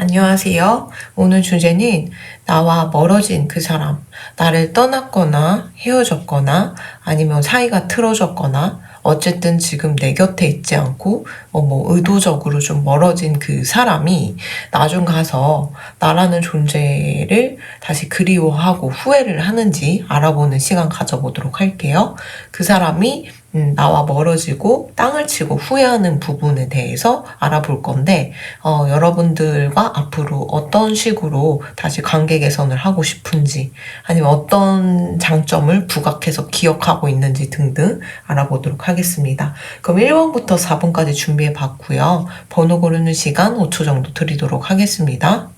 안녕하세요. 오늘 주제는 나와 멀어진 그 사람, 나를 떠났거나 헤어졌거나 아니면 사이가 틀어졌거나 어쨌든 지금 내 곁에 있지 않고 의도적으로 좀 멀어진 그 사람이 나중 가서 나라는 존재를 다시 그리워하고 후회를 하는지 알아보는 시간 가져보도록 할게요. 그 사람이 나와 멀어지고 땅을 치고 후회하는 부분에 대해서 알아볼 건데 여러분들과 앞으로 어떤 식으로 다시 관계 개선을 하고 싶은지 아니면 어떤 장점을 부각해서 기억하고 있는지 등등 알아보도록 하겠습니다. 그럼 1번부터 4번까지 준비해 봤고요. 번호 고르는 시간 5초 정도 드리도록 하겠습니다.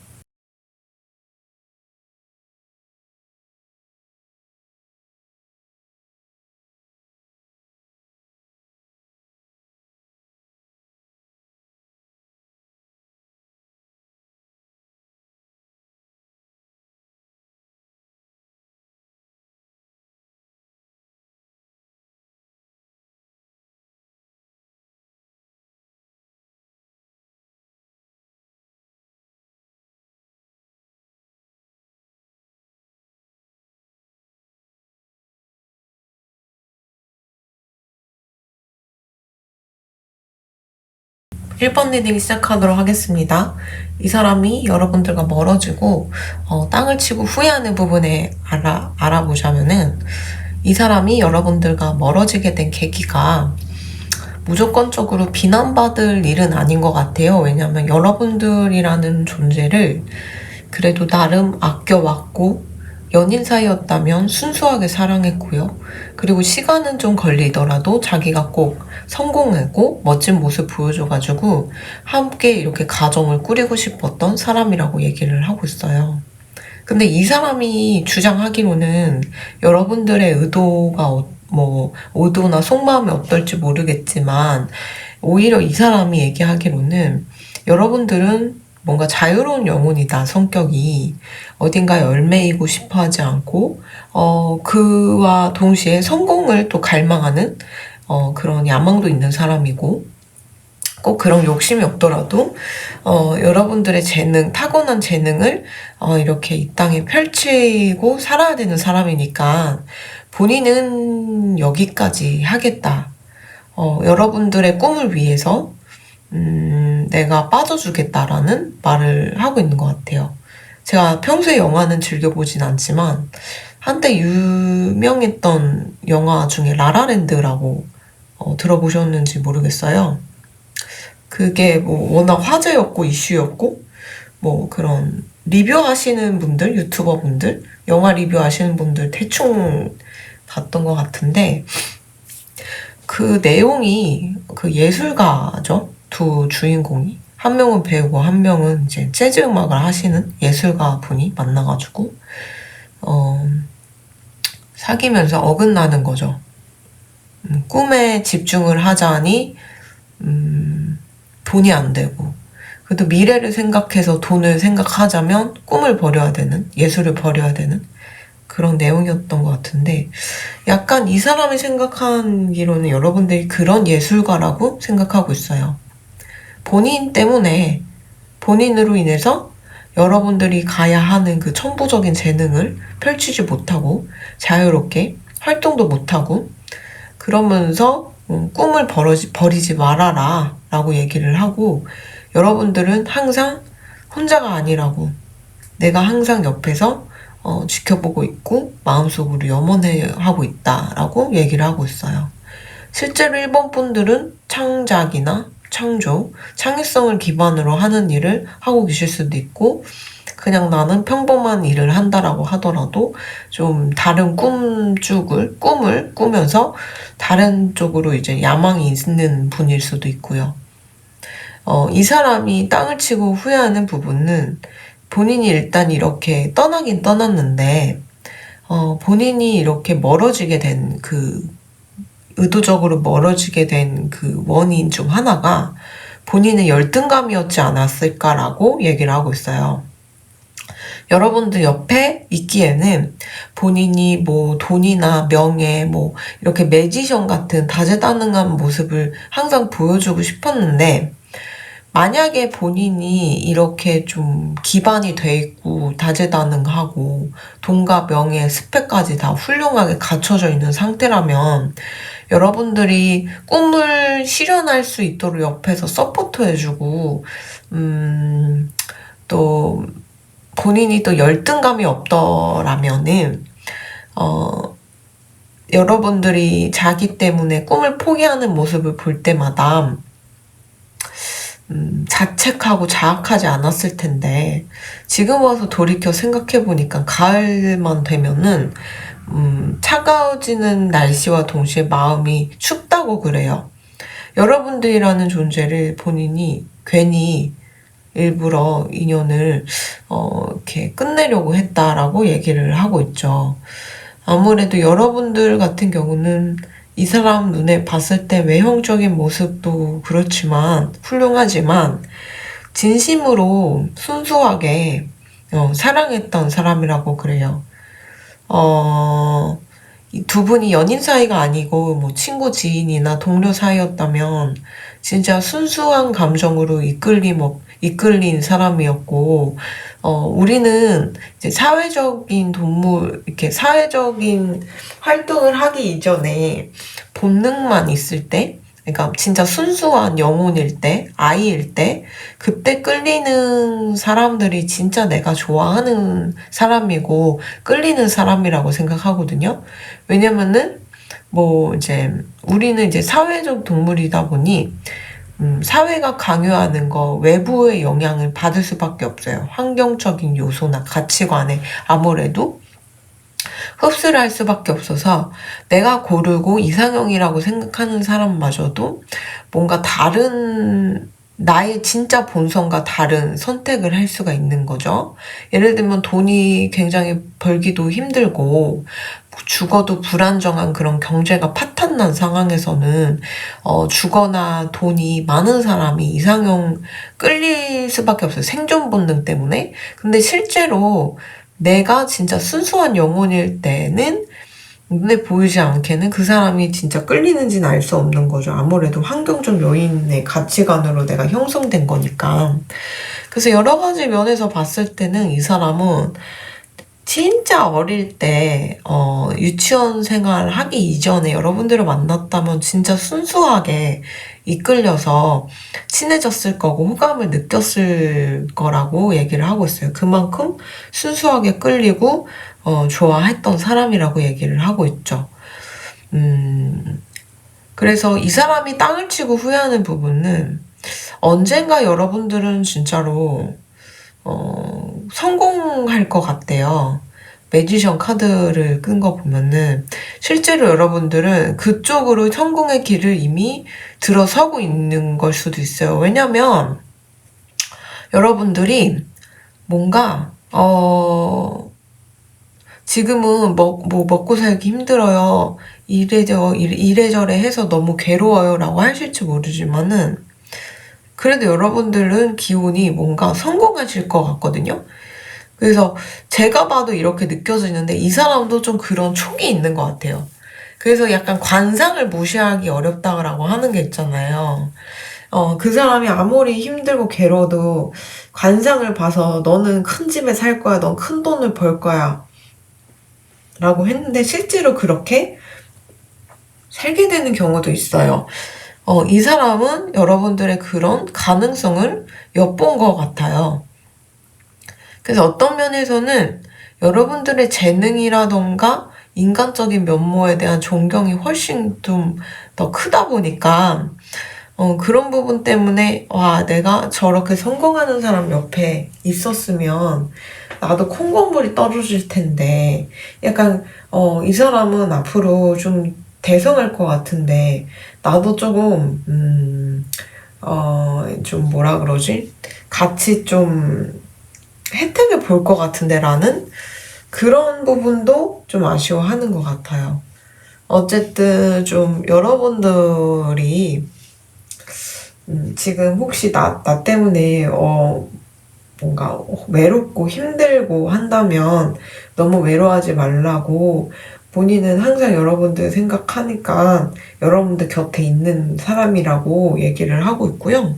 1번 리딩 시작하도록 하겠습니다. 이 사람이 여러분들과 멀어지고 땅을 치고 후회하는 부분에 알아보자면은 이 사람이 여러분들과 멀어지게 된 계기가 무조건적으로 비난받을 일은 아닌 것 같아요. 왜냐하면 여러분들이라는 존재를 그래도 나름 아껴왔고 연인 사이였다면 순수하게 사랑했고요. 그리고 시간은 좀 걸리더라도 자기가 꼭 성공하고 멋진 모습 보여줘가지고 함께 이렇게 가정을 꾸리고 싶었던 사람이라고 얘기를 하고 있어요. 근데 이 사람이 주장하기로는 여러분들의 의도가 의도나 속마음이 어떨지 모르겠지만 오히려 이 사람이 얘기하기로는 여러분들은 뭔가 자유로운 영혼이다, 성격이. 어딘가에 얽매이고 싶어 하지 않고, 그와 동시에 성공을 또 갈망하는, 그런 야망도 있는 사람이고, 꼭 그런 욕심이 없더라도, 여러분들의 재능, 타고난 재능을, 이렇게 이 땅에 펼치고 살아야 되는 사람이니까, 본인은 여기까지 하겠다. 여러분들의 꿈을 위해서, 내가 빠져주겠다라는 말을 하고 있는 것 같아요. 제가 평소에 영화는 즐겨보진 않지만 한때 유명했던 영화 중에 라라랜드라고 들어보셨는지 모르겠어요. 그게 워낙 화제였고 이슈였고 그런 리뷰하시는 분들, 유튜버 분들, 영화 리뷰하시는 분들 대충 봤던 것 같은데 그 내용이 그 예술가죠. 두 주인공이 한 명은 배우고 한 명은 이제 재즈 음악을 하시는 예술가 분이 만나가지고 사귀면서 어긋나는 거죠. 꿈에 집중을 하자니 돈이 안 되고 그래도 미래를 생각해서 돈을 생각하자면 꿈을 버려야 되는, 예술을 버려야 되는 그런 내용이었던 것 같은데 약간 이 사람이 생각하기로는 여러분들이 그런 예술가라고 생각하고 있어요. 본인 때문에 본인으로 인해서 여러분들이 가야 하는 그 천부적인 재능을 펼치지 못하고 자유롭게 활동도 못하고 그러면서 꿈을 버리지 말아라 라고 얘기를 하고 여러분들은 항상 혼자가 아니라고 내가 항상 옆에서 지켜보고 있고 마음속으로 염원하고 있다라고 얘기를 하고 있어요. 실제로 일본 분들은 창작이나 창조, 창의성을 기반으로 하는 일을 하고 계실 수도 있고 그냥 나는 평범한 일을 한다라고 하더라도 좀 다른 꿈을 꾸면서 다른 쪽으로 이제 야망이 있는 분일 수도 있고요. 이 사람이 땅을 치고 후회하는 부분은 본인이 일단 이렇게 떠나긴 떠났는데 본인이 이렇게 멀어지게 된 의도적으로 멀어지게 된 그 원인 중 하나가 본인의 열등감이었지 않았을까라고 얘기를 하고 있어요. 여러분들 옆에 있기에는 본인이 돈이나 명예, 이렇게 매지션 같은 다재다능한 모습을 항상 보여주고 싶었는데 만약에 본인이 이렇게 좀 기반이 돼 있고 다재다능하고 돈과 명예, 스펙까지 다 훌륭하게 갖춰져 있는 상태라면 여러분들이 꿈을 실현할 수 있도록 옆에서 서포트해주고 또 본인이 또 열등감이 없더라면은 여러분들이 자기 때문에 꿈을 포기하는 모습을 볼 때마다 자책하고 자학하지 않았을 텐데 지금 와서 돌이켜 생각해보니까 가을만 되면은 차가워지는 날씨와 동시에 마음이 춥다고 그래요. 여러분들이라는 존재를 본인이 괜히 일부러 인연을 이렇게 끝내려고 했다라고 얘기를 하고 있죠. 아무래도 여러분들 같은 경우는 이 사람 눈에 봤을 때 외형적인 모습도 그렇지만 훌륭하지만 진심으로 순수하게 사랑했던 사람이라고 그래요. 이 두 분이 연인 사이가 아니고 뭐 친구 지인이나 동료 사이였다면 진짜 순수한 감정으로 이끌린 사람이었고 우리는 이제 사회적인 동물 이렇게 사회적인 활동을 하기 이전에 본능만 있을 때 그러니까 진짜 순수한 영혼일 때, 아이일 때, 그때 끌리는 사람들이 진짜 내가 좋아하는 사람이고, 끌리는 사람이라고 생각하거든요. 왜냐면은, 뭐, 이제, 우리는 이제 사회적 동물이다 보니, 사회가 강요하는 거, 외부의 영향을 받을 수밖에 없어요. 환경적인 요소나 가치관에 아무래도 흡수를 할 수밖에 없어서 내가 고르고 이상형이라고 생각하는 사람마저도 뭔가 다른 나의 진짜 본성과 다른 선택을 할 수가 있는 거죠. 예를 들면 돈이 굉장히 벌기도 힘들고 죽어도 불안정한 그런 경제가 파탄난 상황에서는 주거나 돈이 많은 사람이 이상형 끌릴 수밖에 없어요. 생존 본능 때문에. 근데 실제로 내가 진짜 순수한 영혼일 때는 눈에 보이지 않게는 그 사람이 진짜 끌리는지는 알 수 없는 거죠. 아무래도 환경적 요인의 가치관으로 내가 형성된 거니까. 그래서 여러 가지 면에서 봤을 때는 이 사람은 진짜 어릴 때 유치원 생활 하기 이전에 여러분들을 만났다면 진짜 순수하게 이끌려서 친해졌을 거고 호감을 느꼈을 거라고 얘기를 하고 있어요. 그만큼 순수하게 끌리고 좋아했던 사람이라고 얘기를 하고 있죠. 그래서 이 사람이 땅을 치고 후회하는 부분은 언젠가 여러분들은 진짜로 성공할 것 같대요. 매지션 카드를 끈 거 보면은 실제로 여러분들은 그쪽으로 성공의 길을 이미 들어서고 있는 걸 수도 있어요. 왜냐면 여러분들이 뭔가 지금은 뭐 먹고 살기 힘들어요. 이래저래 해서 너무 괴로워요 라고 하실지 모르지만은 그래도 여러분들은 기운이 뭔가 성공하실 것 같거든요. 그래서 제가 봐도 이렇게 느껴지는데 이 사람도 좀 그런 촉이 있는 것 같아요. 그래서 약간 관상을 무시하기 어렵다고 하는 게 있잖아요. 그 사람이 아무리 힘들고 괴로워도 관상을 봐서 너는 큰 집에 살 거야, 넌 큰 돈을 벌 거야 라고 했는데 실제로 그렇게 살게 되는 경우도 있어요. 이 사람은 여러분들의 그런 가능성을 엿본 것 같아요. 그래서 어떤 면에서는 여러분들의 재능이라던가 인간적인 면모에 대한 존경이 훨씬 좀 더 크다 보니까 그런 부분 때문에 와 내가 저렇게 성공하는 사람 옆에 있었으면 나도 콩고물이 떨어질 텐데 약간 이 사람은 앞으로 좀 대성할 것 같은데 나도 조금 좀 뭐라 그러지? 같이 좀 혜택을 볼 것 같은데 라는 그런 부분도 좀 아쉬워하는 것 같아요. 어쨌든 좀 여러분들이 지금 혹시 나 때문에 뭔가 외롭고 힘들고 한다면 너무 외로워하지 말라고 본인은 항상 여러분들 생각하니까 여러분들 곁에 있는 사람이라고 얘기를 하고 있고요.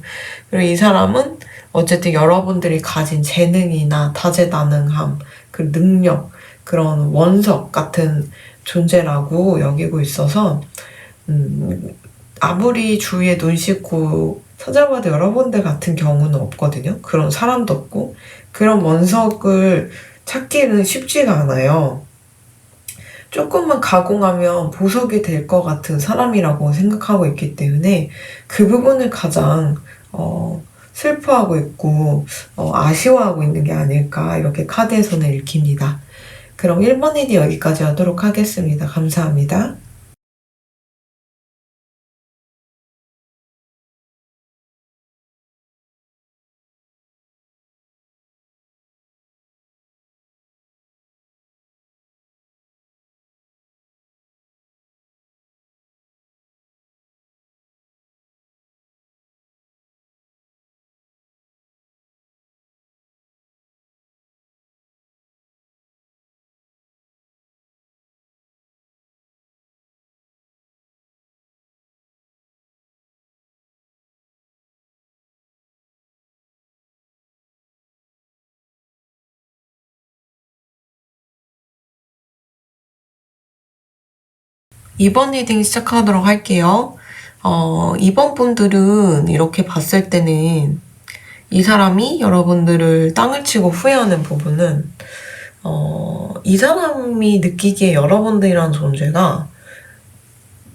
그리고 이 사람은 어쨌든 여러분들이 가진 재능이나 다재다능함, 그 능력, 그런 원석 같은 존재라고 여기고 있어서 아무리 주위에 눈 씻고 찾아봐도 여러분들 같은 경우는 없거든요. 그런 사람도 없고 그런 원석을 찾기는 쉽지가 않아요. 조금만 가공하면 보석이 될 것 같은 사람이라고 생각하고 있기 때문에 그 부분을 가장 슬퍼하고 있고 아쉬워하고 있는 게 아닐까 이렇게 카드에서는 읽힙니다. 그럼 1번 리딩 여기까지 하도록 하겠습니다. 감사합니다. 이번 리딩 시작하도록 할게요. 이번 분들은 이렇게 봤을 때는 이 사람이 여러분들을 땅을 치고 후회하는 부분은 이 사람이 느끼기에 여러분들이란 존재가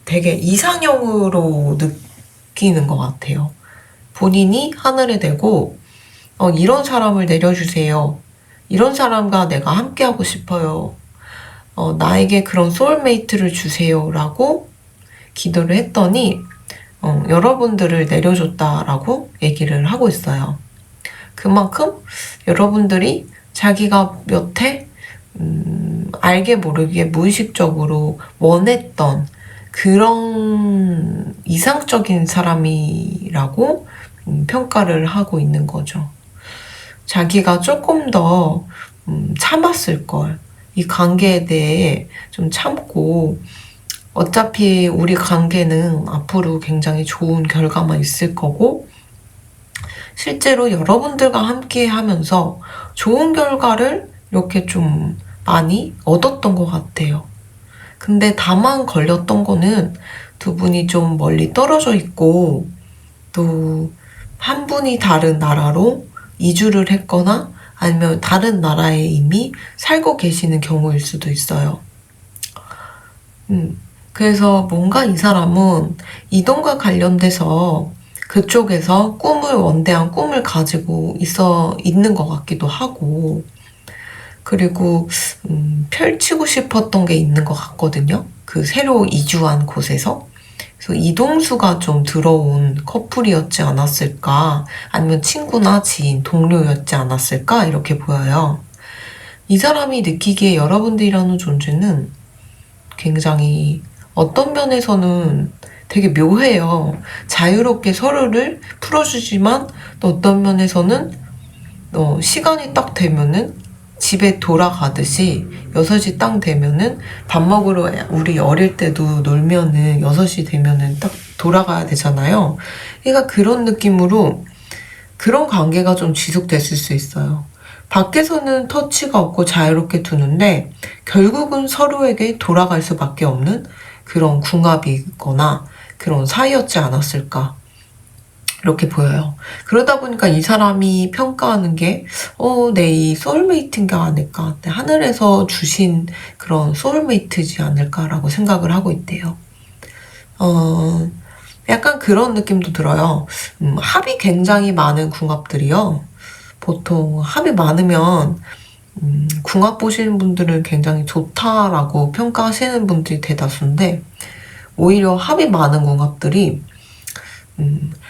되게 이상형으로 느끼는 것 같아요. 본인이 하늘에 대고 이런 사람을 내려주세요. 이런 사람과 내가 함께하고 싶어요. 나에게 그런 소울메이트를 주세요. 라고 기도를 했더니 여러분들을 내려줬다라고 얘기를 하고 있어요. 그만큼 여러분들이 자기가 여태 알게 모르게 무의식적으로 원했던 그런 이상적인 사람이라고 평가를 하고 있는 거죠. 자기가 조금 더 참았을 걸. 이 관계에 대해 좀 참고 어차피 우리 관계는 앞으로 굉장히 좋은 결과만 있을 거고 실제로 여러분들과 함께 하면서 좋은 결과를 이렇게 좀 많이 얻었던 것 같아요. 근데 다만 걸렸던 거는 두 분이 좀 멀리 떨어져 있고 또 한 분이 다른 나라로 이주를 했거나 아니면 다른 나라에 이미 살고 계시는 경우일 수도 있어요. 그래서 뭔가 이 사람은 이동과 관련돼서 그쪽에서 원대한 꿈을 가지고 있는 것 같기도 하고, 그리고, 펼치고 싶었던 게 있는 것 같거든요. 그 새로 이주한 곳에서. 그래서 이동수가 좀 들어온 커플이었지 않았을까, 아니면 친구나 지인, 동료였지 않았을까, 이렇게 보여요. 이 사람이 느끼기에 여러분들이라는 존재는 굉장히 어떤 면에서는 되게 묘해요. 자유롭게 서로를 풀어주지만 또 어떤 면에서는 시간이 딱 되면은 집에 돌아가듯이 6시 딱 되면은 밥 먹으러 우리 어릴 때도 놀면은 6시 되면은 딱 돌아가야 되잖아요. 그러니까 그런 느낌으로 그런 관계가 좀 지속됐을 수 있어요. 밖에서는 터치가 없고 자유롭게 두는데 결국은 서로에게 돌아갈 수밖에 없는 그런 궁합이거나 그런 사이였지 않았을까 이렇게 보여요. 그러다 보니까 이 사람이 평가하는 게 내 이 소울메이트인가 아닐까, 내 하늘에서 주신 그런 소울메이트지 않을까라고 생각을 하고 있대요. 약간 그런 느낌도 들어요. 합이 굉장히 많은 궁합들이요. 보통 합이 많으면 궁합 보시는 분들은 굉장히 좋다라고 평가하시는 분들이 대다수인데 오히려 합이 많은 궁합들이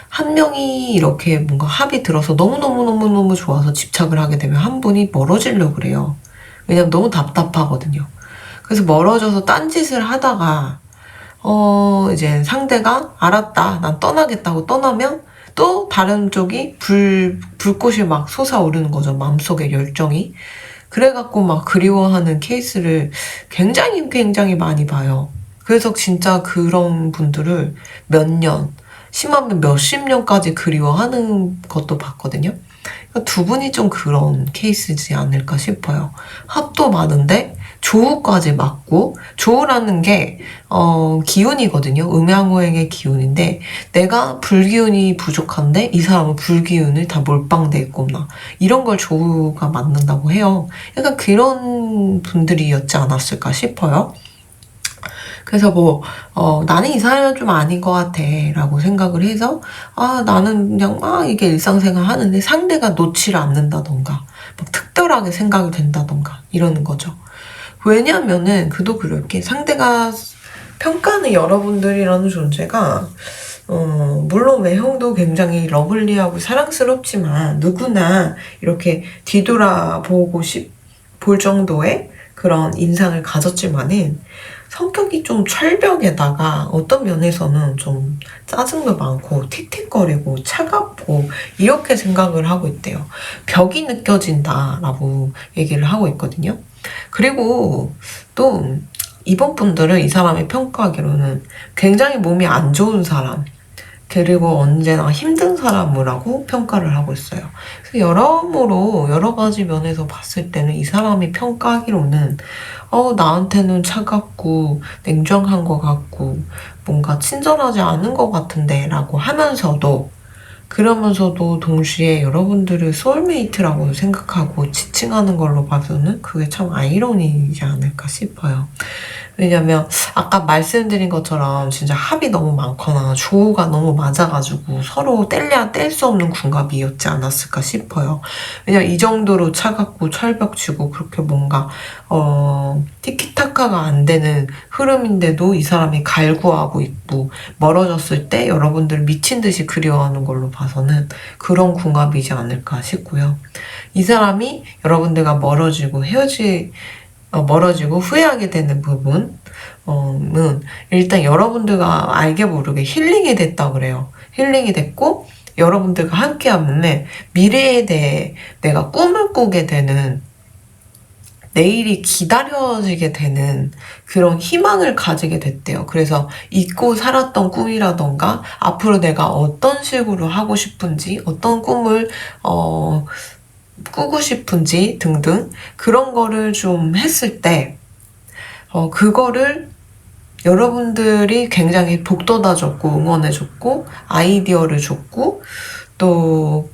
한 명이 이렇게 뭔가 합이 들어서 너무너무너무너무 좋아서 집착을 하게 되면 한 분이 멀어지려고 그래요. 왜냐면 너무 답답하거든요. 그래서 멀어져서 딴짓을 하다가 이제 상대가 알았다, 난 떠나겠다고 떠나면 또 다른 쪽이 불꽃이 막 솟아오르는 거죠. 마음속에 열정이. 그래갖고 막 그리워하는 케이스를 굉장히 많이 봐요. 그래서 진짜 그런 분들을 몇 년, 심하면 몇십 년까지 그리워하는 것도 봤거든요. 두 분이 좀 그런 케이스지 않을까 싶어요. 합도 많은데 조우까지 맞고, 조우라는 게 기운이거든요. 음양오행의 기운인데 내가 불기운이 부족한데 이 사람은 불기운을 다 몰빵돼 있구나, 이런 걸 조우가 맞는다고 해요. 약간 그런 분들이었지 않았을까 싶어요. 그래서 나는 이 사람은 좀 아닌 것 같아 라고 생각을 해서, 나는 그냥 막 이게 일상생활 하는데 상대가 놓지를 않는다던가, 막 특별하게 생각이 된다던가 이러는 거죠. 왜냐면은, 그도 그렇게 상대가 평가하는 여러분들이라는 존재가, 물론 외형도 굉장히 러블리하고 사랑스럽지만, 누구나 이렇게 뒤돌아보고 볼 정도의 그런 인상을 가졌지만은, 성격이 좀 철벽에다가 어떤 면에서는 좀 짜증도 많고 틱틱거리고 차갑고 이렇게 생각을 하고 있대요. 벽이 느껴진다라고 얘기를 하고 있거든요. 그리고 또 이번 분들은 이 사람의 평가하기로는 굉장히 몸이 안 좋은 사람, 그리고 언제나 힘든 사람이라고 평가를 하고 있어요. 그래서 여러모로 여러 가지 면에서 봤을 때는 이 사람이 평가하기로는 나한테는 차갑고 냉정한 것 같고 뭔가 친절하지 않은 것 같은데 라고 하면서도, 그러면서도 동시에 여러분들을 소울메이트라고 생각하고 지칭하는 걸로 봐서는 그게 참 아이러니이지 않을까 싶어요. 왜냐면 아까 말씀드린 것처럼 진짜 합이 너무 많거나 조우가 너무 맞아가지고 서로 뗄래야 뗄 수 없는 궁합이었지 않았을까 싶어요. 왜냐면 이 정도로 차갑고 철벽치고 그렇게 뭔가 티키타카가 안 되는 흐름인데도 이 사람이 갈구하고 있고, 멀어졌을 때 여러분들 미친 듯이 그리워하는 걸로 봐서는 그런 궁합이지 않을까 싶고요. 이 사람이 여러분들과 멀어지고 후회하게 되는 부분은 일단 여러분들과 알게 모르게 힐링이 됐다 그래요. 힐링이 됐고, 여러분들과 함께하면 미래에 대해 내가 꿈을 꾸게 되는, 내일이 기다려지게 되는 그런 희망을 가지게 됐대요. 그래서 잊고 살았던 꿈이라던가 앞으로 내가 어떤 식으로 하고 싶은지, 어떤 꿈을 꾸고 싶은지 등등 그런 거를 좀 했을 때 그거를 여러분들이 굉장히 복돋아줬고 응원해줬고 아이디어를 줬고 또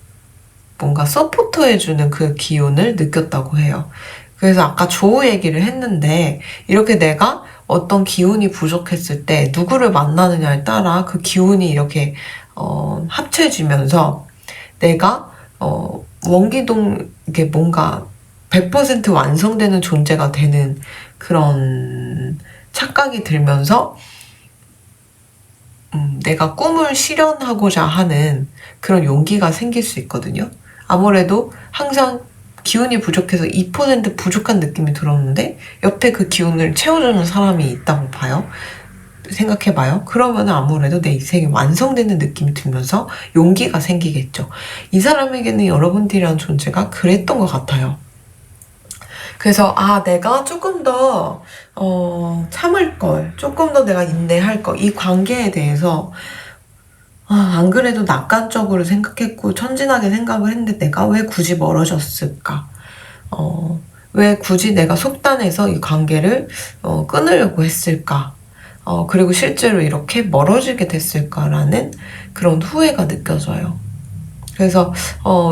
뭔가 서포터해주는 그 기운을 느꼈다고 해요. 그래서 아까 조우 얘기를 했는데, 이렇게 내가 어떤 기운이 부족했을 때 누구를 만나느냐에 따라 그 기운이 이렇게 합쳐지면서 내가 원기동, 이게 뭔가 100% 완성되는 존재가 되는 그런 착각이 들면서 내가 꿈을 실현하고자 하는 그런 용기가 생길 수 있거든요. 아무래도 항상 기운이 부족해서 2% 부족한 느낌이 들었는데 옆에 그 기운을 채워주는 사람이 있다고 생각해봐요. 그러면 아무래도 내 인생이 완성되는 느낌이 들면서 용기가 생기겠죠. 이 사람에게는 여러분들이라는 존재가 그랬던 것 같아요. 그래서 내가 조금 더 참을 걸, 조금 더 내가 인내할 걸, 이 관계에 대해서 안 그래도 낙관적으로 생각했고 천진하게 생각을 했는데 내가 왜 굳이 멀어졌을까? 왜 굳이 내가 속단해서 이 관계를 끊으려고 했을까? 그리고 실제로 이렇게 멀어지게 됐을까라는 그런 후회가 느껴져요. 그래서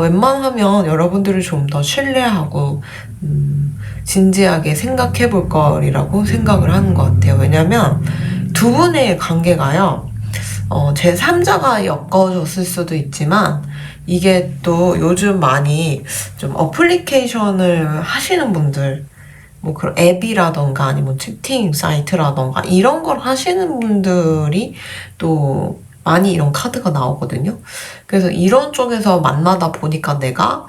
웬만하면 여러분들을 좀 더 신뢰하고 진지하게 생각해 볼 거리라고 생각을 하는 것 같아요. 왜냐면 두 분의 관계가요, 제3자가 엮어줬을 수도 있지만 이게 또 요즘 많이 좀 어플리케이션을 하시는 분들, 뭐 그런 앱이라던가 아니면 채팅 사이트라던가 이런 걸 하시는 분들이 또 많이 이런 카드가 나오거든요. 그래서 이런 쪽에서 만나다 보니까 내가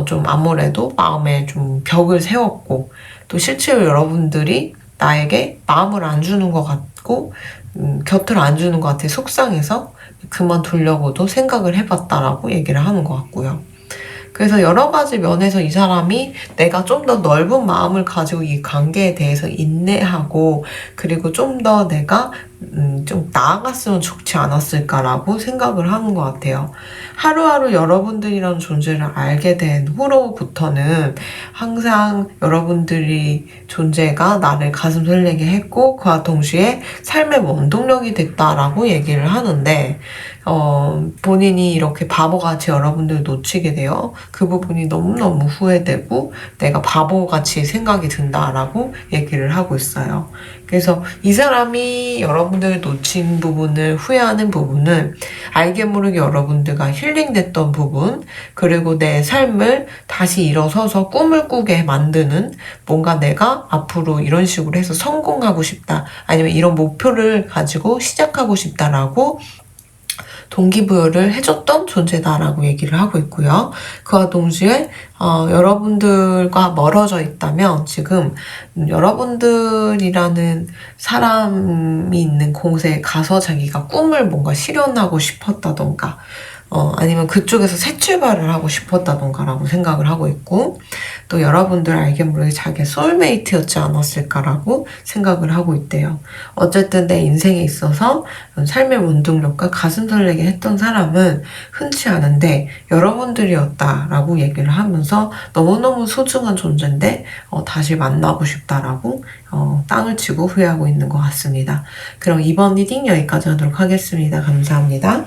좀 아무래도 마음에 좀 벽을 세웠고, 또 실제로 여러분들이 나에게 마음을 안 주는 것 같고 곁을 안 주는 것 같아 속상해서 그만두려고도 생각을 해봤다라고 얘기를 하는 것 같고요. 그래서 여러 가지 면에서 이 사람이 내가 좀 더 넓은 마음을 가지고 이 관계에 대해서 인내하고, 그리고 좀 더 내가 좀 나아갔으면 좋지 않았을까라고 생각을 하는 것 같아요. 하루하루 여러분들이라는 존재를 알게 된 후로부터는 항상 여러분들이 존재가 나를 가슴 설레게 했고, 그와 동시에 삶의 원동력이 됐다라고 얘기를 하는데, 본인이 이렇게 바보같이 여러분들 놓치게 돼요. 그 부분이 너무너무 후회되고 내가 바보같이 생각이 든다라고 얘기를 하고 있어요. 그래서 이 사람이 여러분들 놓친 부분을 후회하는 부분은 알게 모르게 여러분들과 힐링됐던 부분, 그리고 내 삶을 다시 일어서서 꿈을 꾸게 만드는, 뭔가 내가 앞으로 이런 식으로 해서 성공하고 싶다, 아니면 이런 목표를 가지고 시작하고 싶다라고 동기부여를 해줬던 존재다라고 얘기를 하고 있고요. 그와 동시에 여러분들과 멀어져 있다면 지금 여러분들이라는 사람이 있는 곳에 가서 자기가 꿈을 뭔가 실현하고 싶었다던가, 아니면 그쪽에서 새 출발을 하고 싶었다던가라고 생각을 하고 있고, 또 여러분들 알게 모르게 자기의 소울메이트였지 않았을까라고 생각을 하고 있대요. 어쨌든 내 인생에 있어서 삶의 원동력과 가슴 설레게 했던 사람은 흔치 않은데 여러분들이었다라고 얘기를 하면서 너무너무 소중한 존재인데 다시 만나고 싶다라고 땅을 치고 후회하고 있는 것 같습니다. 그럼 이번 리딩 여기까지 하도록 하겠습니다. 감사합니다.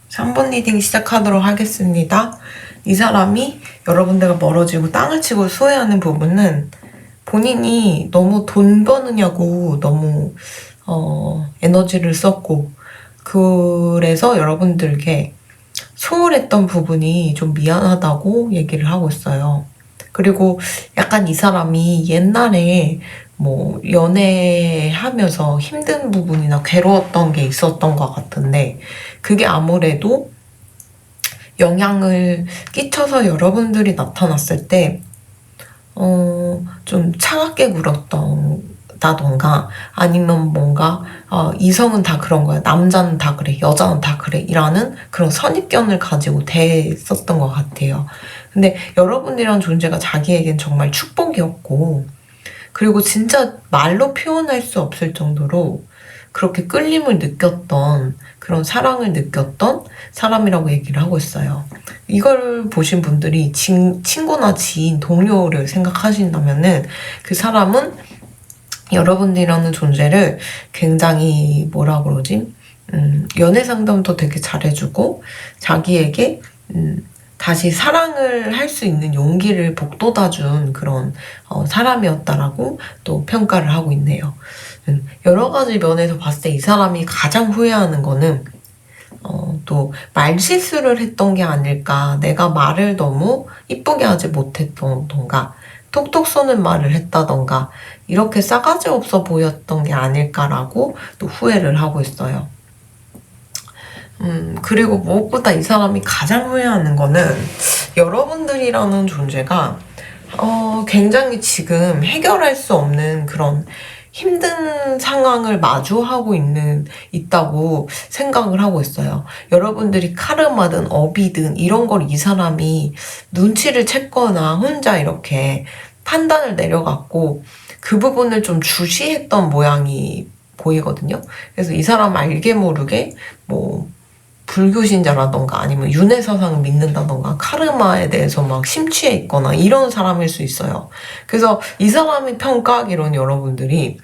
3번 리딩 시작하도록 하겠습니다. 이 사람이 여러분들과 멀어지고 땅을 치고 후회하는 부분은 본인이 너무 돈 버느냐고 너무 에너지를 썼고, 그래서 여러분들께 소홀했던 부분이 좀 미안하다고 얘기를 하고 있어요. 그리고 약간 이 사람이 옛날에 뭐 연애하면서 힘든 부분이나 괴로웠던 게 있었던 것 같은데, 그게 아무래도 영향을 끼쳐서 여러분들이 나타났을 때 좀 차갑게 굴었다던가, 아니면 뭔가 이성은 다 그런 거야, 남자는 다 그래, 여자는 다 그래 이라는 그런 선입견을 가지고 대했었던 것 같아요. 근데 여러분이란 존재가 자기에겐 정말 축복이었고, 그리고 진짜 말로 표현할 수 없을 정도로 그렇게 끌림을 느꼈던, 그런 사랑을 느꼈던 사람이라고 얘기를 하고 있어요. 이걸 보신 분들이 친구나 지인, 동료를 생각하신다면은 그 사람은 여러분들이라는 존재를 굉장히 뭐라 그러지? 연애 상담도 되게 잘해주고 자기에게 다시 사랑을 할 수 있는 용기를 북돋아준 그런 사람이었다라고 또 평가를 하고 있네요. 여러 가지 면에서 봤을 때 이 사람이 가장 후회하는 거는 또 말실수를 했던 게 아닐까, 내가 말을 너무 이쁘게 하지 못했던가, 톡톡 쏘는 말을 했다던가, 이렇게 싸가지 없어 보였던 게 아닐까라고 또 후회를 하고 있어요. 그리고 무엇보다 이 사람이 가장 후회하는 거는 여러분들이라는 존재가 굉장히 지금 해결할 수 없는 그런 힘든 상황을 마주하고 있다고 생각을 하고 있어요. 여러분들이 카르마든 업이든 이런 걸 이 사람이 눈치를 챘거나 혼자 이렇게 판단을 내려갖고 그 부분을 좀 주시했던 모양이 보이거든요. 그래서 이 사람 알게 모르게 뭐 불교신자라던가 아니면 윤회사상을 믿는다던가 카르마에 대해서 막 심취해 있거나 이런 사람일 수 있어요. 그래서 이 사람이 평가하기로는 여러분들이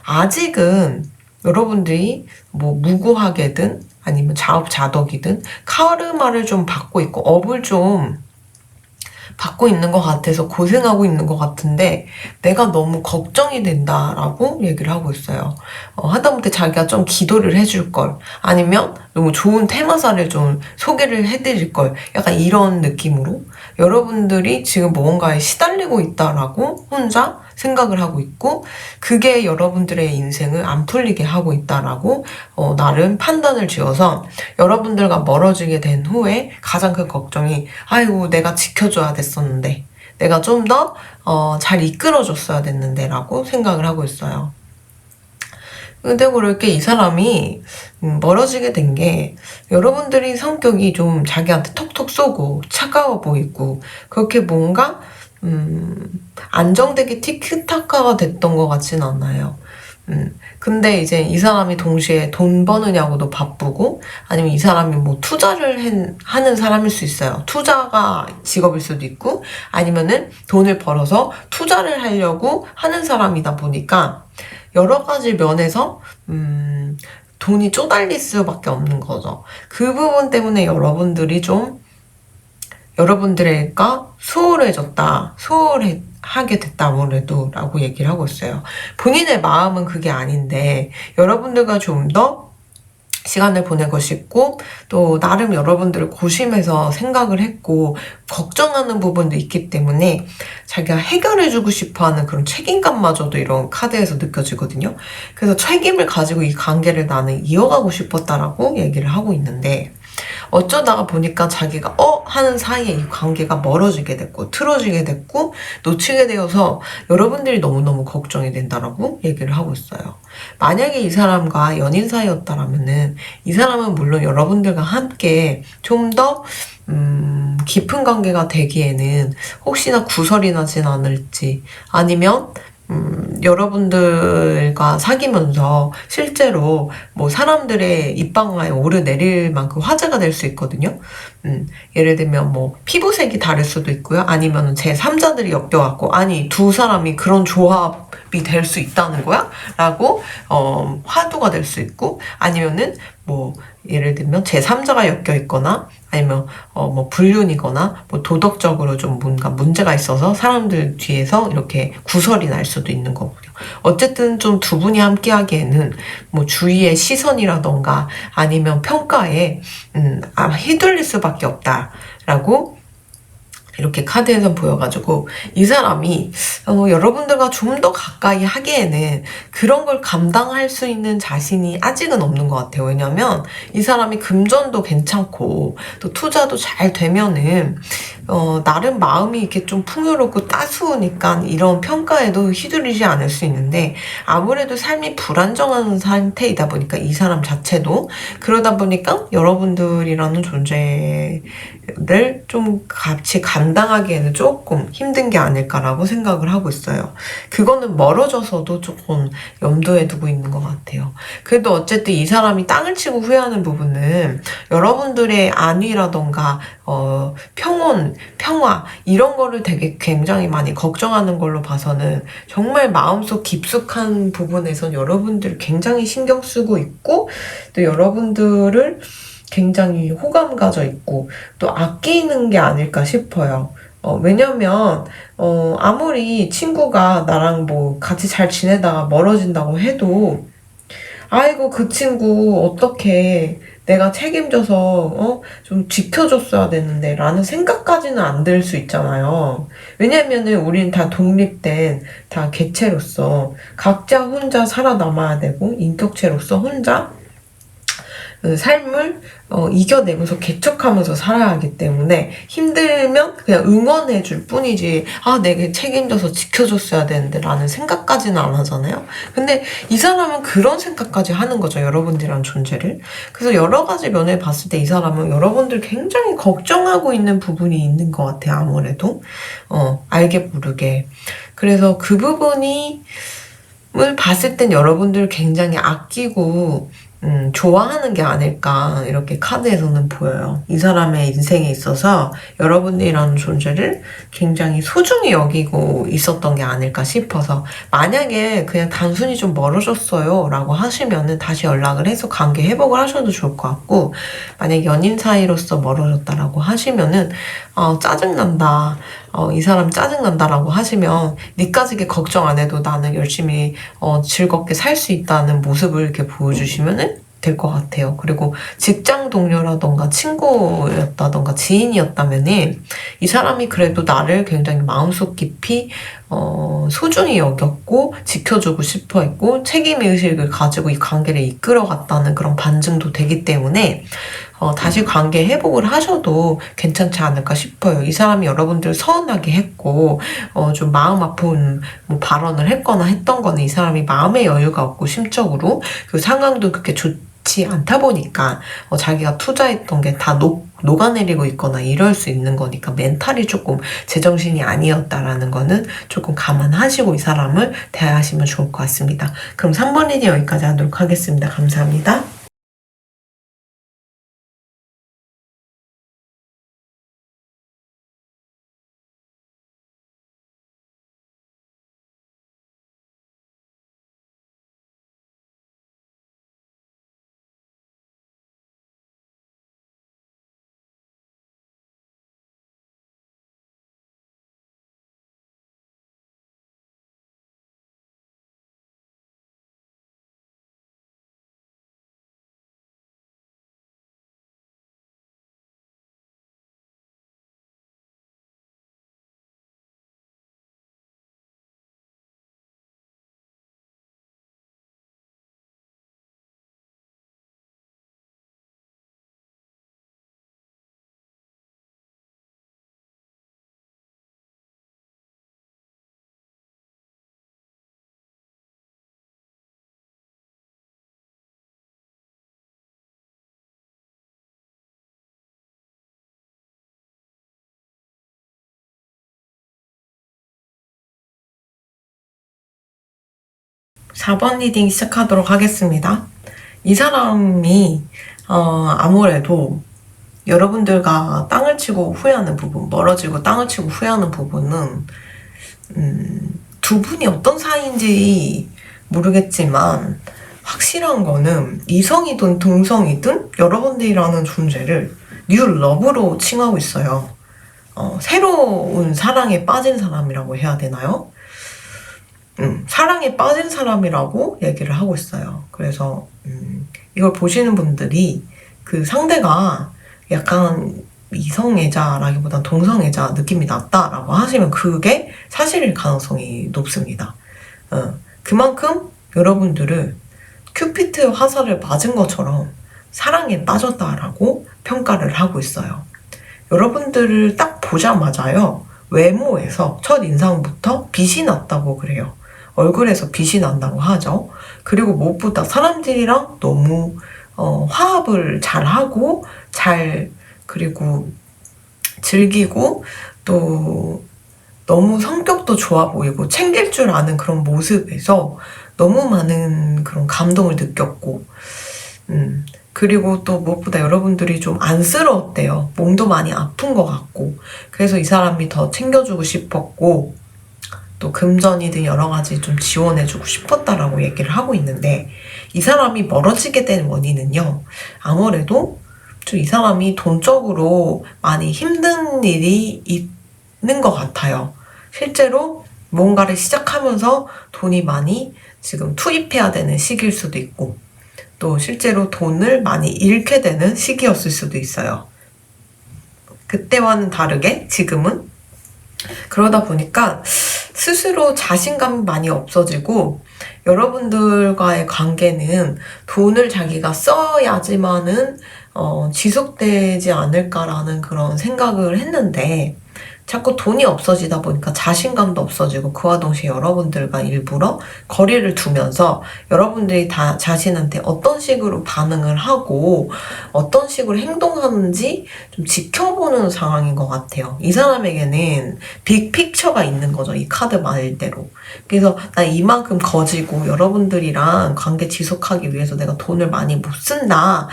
아직은 여러분들이 뭐 무고하게든 아니면 자업자득이든 카르마를 좀 받고 있고 업을 좀 받고 있는 것 같아서 고생하고 있는 것 같은데 내가 너무 걱정이 된다라고 얘기를 하고 있어요. 하다못해 자기가 좀 기도를 해줄 걸, 아니면 너무 좋은 테마사를 좀 소개를 해드릴 걸, 약간 이런 느낌으로 여러분들이 지금 무언가에 시달리고 있다라고 혼자 생각을 하고 있고, 그게 여러분들의 인생을 안 풀리게 하고 있다라고 나름 판단을 지어서 여러분들과 멀어지게 된 후에 가장 큰 걱정이, 아이고 내가 지켜줘야 됐었는데, 내가 좀 더 잘 이끌어줬어야 됐는데 라고 생각을 하고 있어요. 근데 그렇게 이 사람이 멀어지게 된 게, 여러분들이 성격이 좀 자기한테 톡톡 쏘고 차가워 보이고 그렇게 뭔가 안정되게 티키타카가 됐던 것 같진 않아요. 근데 이제 이 사람이 동시에 돈 버느냐고도 바쁘고, 아니면 이 사람이 뭐 투자를 하는 사람일 수 있어요. 투자가 직업일 수도 있고, 아니면은 돈을 벌어서 투자를 하려고 하는 사람이다 보니까 여러 가지 면에서 돈이 쪼달릴 수밖에 없는 거죠. 그 부분 때문에 여러분들이 좀 여러분들과 소홀하게 됐다 아무래도 라고 얘기를 하고 있어요. 본인의 마음은 그게 아닌데 여러분들과 좀 더 시간을 보내고 싶고, 또 나름 여러분들을 고심해서 생각을 했고 걱정하는 부분도 있기 때문에 자기가 해결해주고 싶어하는 그런 책임감마저도 이런 카드에서 느껴지거든요. 그래서 책임을 가지고 이 관계를 나는 이어가고 싶었다라고 얘기를 하고 있는데, 어쩌다가 보니까 자기가 하는 사이에 이 관계가 멀어지게 됐고 틀어지게 됐고 놓치게 되어서 여러분들이 너무너무 걱정이 된다라고 얘기를 하고 있어요. 만약에 이 사람과 연인 사이였다라면은 이 사람은 물론 여러분들과 함께 좀 더 깊은 관계가 되기에는 혹시나 구설이 나진 않을지, 아니면 여러분들과 사귀면서 실제로 뭐 사람들의 입방아에 오르내릴 만큼 화제가 될 수 있거든요. 예를 들면 뭐 피부색이 다를 수도 있고요. 아니면 제3자들이 엮여갖고, 아니 두 사람이 그런 조합이 될 수 있다는 거야? 라고 화두가 될 수 있고, 아니면은 뭐 예를 들면 제3자가 엮여 있거나, 아니면 뭐 불륜이거나 뭐 도덕적으로 좀 뭔가 문제가 있어서 사람들 뒤에서 이렇게 구설이 날 수도 있는 거고요. 어쨌든 좀 두 분이 함께 하기에는 뭐 주위의 시선이라던가 아니면 평가에 아마 휘둘릴 수밖에 없다라고 이렇게 카드에서 보여가지고, 이 사람이 여러분들과 좀 더 가까이 하기에는 그런 걸 감당할 수 있는 자신이 아직은 없는 것 같아요. 왜냐면 이 사람이 금전도 괜찮고 또 투자도 잘 되면은 나름 마음이 이렇게 좀 풍요롭고 따스우니까 이런 평가에도 휘둘리지 않을 수 있는데, 아무래도 삶이 불안정한 상태이다 보니까 이 사람 자체도, 그러다 보니까 여러분들이라는 존재를 좀 같이 감당하기에는 조금 힘든 게 아닐까라고 생각을 하고 있어요. 그거는 멀어져서도 조금 염두에 두고 있는 것 같아요. 그래도 어쨌든 이 사람이 땅을 치고 후회하는 부분은 여러분들의 안위라던가 평온, 평화 이런 거를 되게 굉장히 많이 걱정하는 걸로 봐서는, 정말 마음속 깊숙한 부분에선 여러분들 굉장히 신경 쓰고 있고, 또 여러분들을 굉장히 호감 가져 있고 또 아끼는 게 아닐까 싶어요. 왜냐면 아무리 친구가 나랑 뭐 같이 잘 지내다가 멀어진다고 해도, 아이고 그 친구 어떻게 내가 책임져서 좀 지켜줬어야 되는데 라는 생각까지는 안 들 수 있잖아요. 왜냐면은 우린 다 독립된 다 개체로서 각자 혼자 살아남아야 되고, 인격체로서 혼자 삶을 이겨내면서 개척하면서 살아야 하기 때문에, 힘들면 그냥 응원해 줄 뿐이지 내게 책임져서 지켜줬어야 되는데 라는 생각까지는 안 하잖아요. 근데 이 사람은 그런 생각까지 하는 거죠, 여러분들이란 존재를. 그래서 여러 가지 면을 봤을 때 이 사람은 여러분들 굉장히 걱정하고 있는 부분이 있는 것 같아요, 아무래도 알게 모르게. 그래서 그 부분이 을 봤을 땐 여러분들 굉장히 아끼고 좋아하는 게 아닐까 이렇게 카드에서는 보여요. 이 사람의 인생에 있어서 여러분이라는 존재를 굉장히 소중히 여기고 있었던 게 아닐까 싶어서 만약에 그냥 단순히 좀 멀어졌어요 라고 하시면은 다시 연락을 해서 관계 회복을 하셔도 좋을 것 같고 만약 연인 사이로서 멀어졌다라고 하시면은 짜증난다. 이 사람 짜증난다라고 하시면 니까지게 걱정 안 해도 나는 열심히 즐겁게 살 수 있다는 모습을 이렇게 보여주시면은 될 것 같아요. 그리고 직장 동료라던가 친구였다던가 지인이었다면은 이 사람이 그래도 나를 굉장히 마음속 깊이 소중히 여겼고 지켜주고 싶어 했고 책임의식을 가지고 이 관계를 이끌어갔다는 그런 반증도 되기 때문에 다시 관계 회복을 하셔도 괜찮지 않을까 싶어요. 이 사람이 여러분들 서운하게 했고, 좀 마음 아픈 뭐 발언을 했거나 했던 거는 이 사람이 마음의 여유가 없고, 심적으로, 그 상황도 그렇게 좋지 않다 보니까, 자기가 투자했던 게 다 녹아내리고 있거나 이럴 수 있는 거니까 멘탈이 조금 제정신이 아니었다라는 거는 조금 감안하시고 이 사람을 대하시면 좋을 것 같습니다. 그럼 3번 리딩 여기까지 하도록 하겠습니다. 감사합니다. 4번 리딩 시작하도록 하겠습니다. 이 사람이 아무래도 여러분들과 땅을 치고 후회하는 부분, 멀어지고 땅을 치고 후회하는 부분은 두 분이 어떤 사이인지 모르겠지만 확실한 거는 이성이든 동성이든 여러분들이라는 존재를 뉴 러브로 칭하고 있어요. 새로운 사랑에 빠진 사람이라고 해야 되나요? 사랑에 빠진 사람이라고 얘기를 하고 있어요. 그래서 이걸 보시는 분들이 그 상대가 약간 이성애자라기보단 동성애자 느낌이 났다라고 하시면 그게 사실일 가능성이 높습니다. 그만큼 여러분들을 큐피트의 화살을 맞은 것처럼 사랑에 빠졌다라고 평가를 하고 있어요. 여러분들을 딱 보자마자요. 외모에서 첫 인상부터 빛이 났다고 그래요. 얼굴에서 빛이 난다고 하죠. 그리고 무엇보다 사람들이랑 너무 화합을 잘하고 그리고 즐기고 또 너무 성격도 좋아 보이고 챙길 줄 아는 그런 모습에서 너무 많은 그런 감동을 느꼈고 그리고 또 무엇보다 여러분들이 좀 안쓰러웠대요. 몸도 많이 아픈 것 같고 그래서 이 사람이 더 챙겨주고 싶었고 또 금전이든 여러 가지 좀 지원해주고 싶었다라고 얘기를 하고 있는데 이 사람이 멀어지게 된 원인은요. 아무래도 좀 이 사람이 돈적으로 많이 힘든 일이 있는 것 같아요. 실제로 뭔가를 시작하면서 돈이 많이 지금 투입해야 되는 시기일 수도 있고 또 실제로 돈을 많이 잃게 되는 시기였을 수도 있어요. 그때와는 다르게 지금은 그러다 보니까 스스로 자신감이 많이 없어지고 여러분들과의 관계는 돈을 자기가 써야지만은 지속되지 않을까라는 그런 생각을 했는데 자꾸 돈이 없어지다 보니까 자신감도 없어지고 그와 동시에 여러분들과 일부러 거리를 두면서 여러분들이 다 자신한테 어떤 식으로 반응을 하고 어떤 식으로 행동하는지 좀 지켜볼 풀어보는 상황인 것 같아요. 이 사람에게는 빅픽처가 있는 거죠. 이 카드 말대로. 그래서 나 이만큼 거지고 여러분들이랑 관계 지속하기 위해서 내가 돈을 많이 못 쓴다.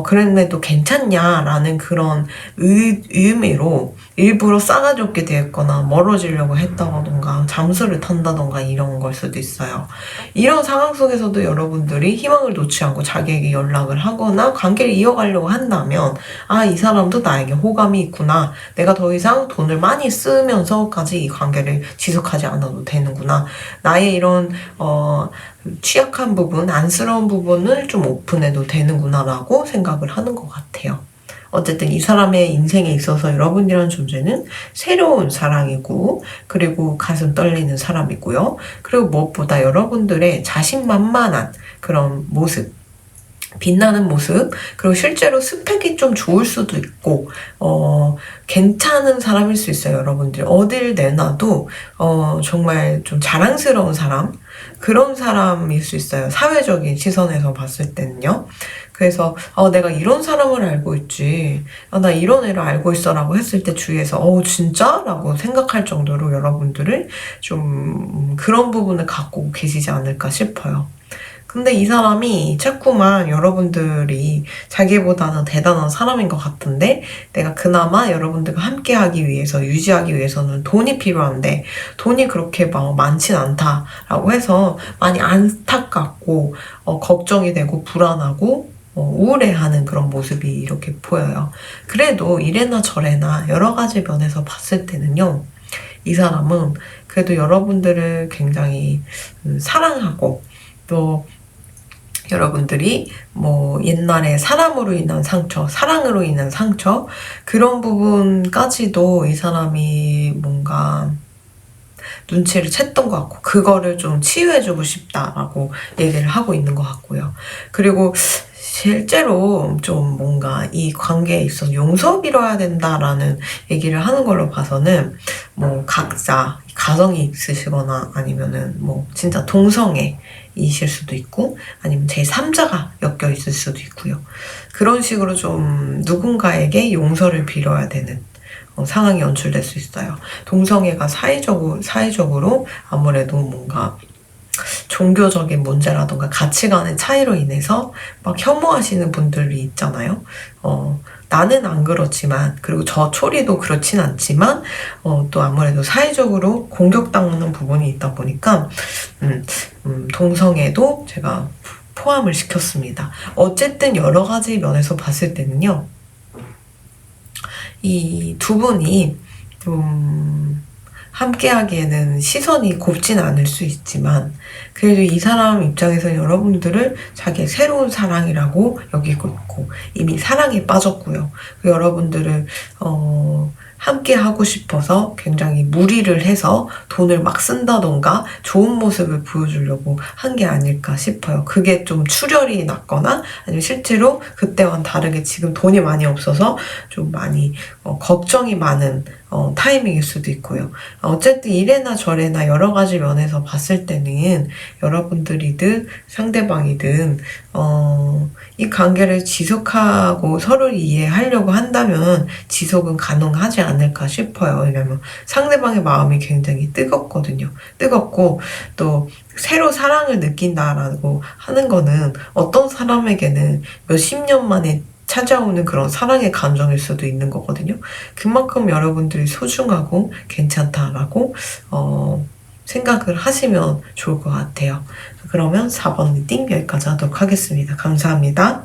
그랬는데도 괜찮냐라는 그런 의미로 일부러 싸가지 없게 대했거나 멀어지려고 했다던가 잠수를 탄다던가 이런 걸 수도 있어요. 이런 상황 속에서도 여러분들이 희망을 놓지 않고 자기에게 연락을 하거나 관계를 이어가려고 한다면 이 사람도 나에게 호감이 있구나. 내가 더 이상 돈을 많이 쓰면서까지 이 관계를 지속하지 않아도 되는구나. 나의 이런 취약한 부분, 안쓰러운 부분을 좀 오픈해도 되는구나 라고 생각을 하는 것 같아요. 어쨌든 이 사람의 인생에 있어서 여러분이라는 존재는 새로운 사랑이고, 그리고 가슴 떨리는 사람이고요. 그리고 무엇보다 여러분들의 자신만만한 그런 모습, 빛나는 모습, 그리고 실제로 스펙이 좀 좋을 수도 있고, 괜찮은 사람일 수 있어요, 여러분들. 어딜 내놔도, 정말 좀 자랑스러운 사람, 그런 사람일 수 있어요. 사회적인 시선에서 봤을 때는요. 그래서, 내가 이런 사람을 알고 있지. 나 이런 애를 알고 있어. 라고 했을 때 주위에서, 진짜? 라고 생각할 정도로 여러분들을 좀 그런 부분을 갖고 계시지 않을까 싶어요. 근데 이 사람이 자꾸만 여러분들이 자기보다는 대단한 사람인 것 같은데 내가 그나마 여러분들과 함께하기 위해서 유지하기 위해서는 돈이 필요한데 돈이 그렇게 많진 않다라고 해서 많이 안타깝고 걱정이 되고 불안하고 우울해하는 그런 모습이 이렇게 보여요. 그래도 이래나 저래나 여러 가지 면에서 봤을 때는요. 이 사람은 그래도 여러분들을 굉장히 사랑하고 또 여러분들이 옛날에 사람으로 인한 상처, 사랑으로 인한 상처 그런 부분까지도 이 사람이 뭔가 눈치를 챘던 것 같고 그거를 좀 치유해주고 싶다라고 얘기를 하고 있는 것 같고요. 그리고 실제로 좀 뭔가 이 관계에 있어서 용서 빌어야 된다라는 얘기를 하는 걸로 봐서는 각자 가정이 있으시거나 아니면은 진짜 동성애이실 수도 있고 아니면 제3자가 엮여 있을 수도 있고요. 그런 식으로 좀 누군가에게 용서를 빌어야 되는 상황이 연출될 수 있어요. 동성애가 사회적으로 아무래도 뭔가 종교적인 문제라던가 가치관의 차이로 인해서 막 혐오하시는 분들이 있잖아요. 나는 안 그렇지만 그리고 저 초리도 그렇진 않지만 또 아무래도 사회적으로 공격당하는 부분이 있다 보니까 동성애도 제가 포함을 시켰습니다. 어쨌든 여러 가지 면에서 봤을 때는요. 이 두 분이 함께하기에는 시선이 곱진 않을 수 있지만 그래도 이 사람 입장에서 여러분들을 자기의 새로운 사랑이라고 여기고 있고 이미 사랑에 빠졌고요. 여러분들을 함께 하고 싶어서 굉장히 무리를 해서 돈을 막 쓴다던가 좋은 모습을 보여주려고 한 게 아닐까 싶어요. 그게 좀 출혈이 났거나 아니면 실제로 그때와는 다르게 지금 돈이 많이 없어서 좀 많이 걱정이 많은 타이밍일 수도 있고요. 어쨌든 이래나 저래나 여러 가지 면에서 봤을 때는 여러분들이든 상대방이든 이 관계를 지속하고 서로를 이해하려고 한다면 지속은 가능하지 않을까 싶어요. 왜냐면 상대방의 마음이 굉장히 뜨겁거든요. 뜨겁고 또 새로 사랑을 느낀다라고 하는 거는 어떤 사람에게는 몇십 년 만에 찾아오는 그런 사랑의 감정일 수도 있는 거거든요. 그만큼 여러분들이 소중하고 괜찮다라고 생각을 하시면 좋을 것 같아요. 그러면 4번 리딩 여기까지 하도록 하겠습니다. 감사합니다.